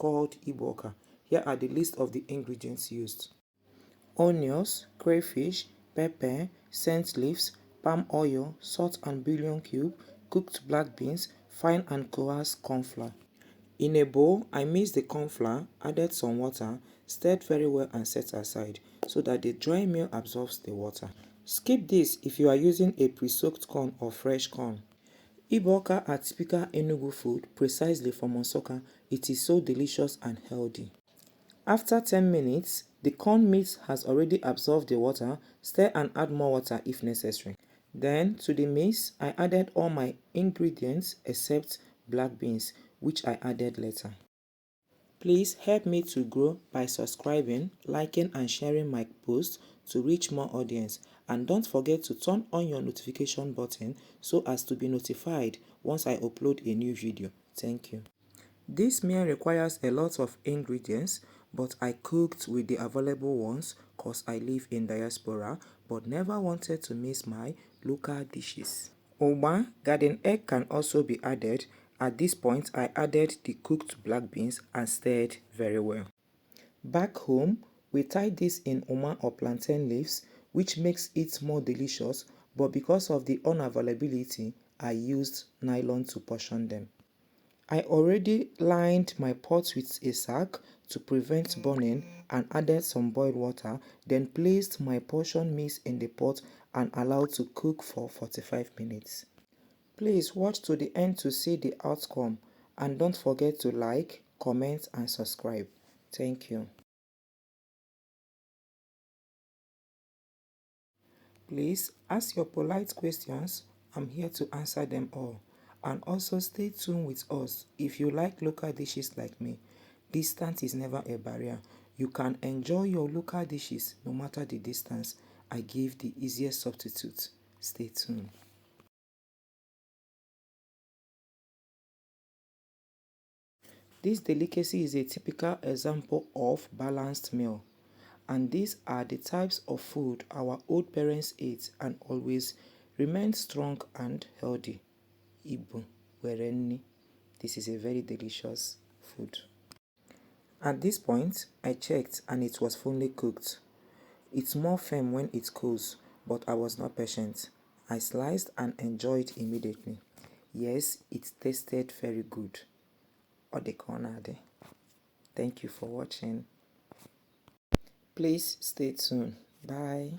called Ịgba. Here are the list of the ingredients used: onions, crayfish, pepper, scent leaves, palm oil, salt and bouillon cube, cooked black beans, fine and coarse corn flour. In a bowl, I mixed the corn flour, added some water, stirred very well and set aside so that the dry meal absorbs the water. Skip this if you are using a pre-soaked corn or fresh corn. Ugbaka are typical Enugu food precisely from Nsukka. It is so delicious and healthy. After 10 minutes, the corn meat has already absorbed the water. Stir and add more water if necessary. Then to the mix, I added all my ingredients except black beans, which I added later. Please help me to grow by subscribing, liking and sharing my posts to reach more audience, and don't forget to turn on your notification button so as to be notified once I upload a new video. Thank you. This meal requires a lot of ingredients, but I cooked with the available ones cause I live in diaspora but never wanted to miss my local dishes. Ugba, garden egg can also be added. At this point, I added the cooked black beans and stirred very well. Back home, we tie this in uma or plantain leaves, which makes it more delicious, but because of the unavailability, I used nylon to portion them. I already lined my pot with a sack to prevent burning and added some boiled water, then placed my portion mix in the pot and allowed to cook for 45 minutes. Please watch to the end to see the outcome, and don't forget to like, comment and subscribe. Thank you. Please ask your polite questions. I'm here to answer them all. And also stay tuned with us if you like local dishes like me. Distance is never a barrier. You can enjoy your local dishes no matter the distance. I give the easiest substitute. Stay tuned. This delicacy is a typical example of balanced meal. And these are the types of food our old parents ate and always remained strong and healthy. Ibu werenni. This is a very delicious food. At this point, I checked and it was fully cooked. It's more firm when it cools, but I was not patient. I sliced and enjoyed immediately. Yes, it tasted very good. Odekonade. Thank you for watching. Please stay tuned. Bye.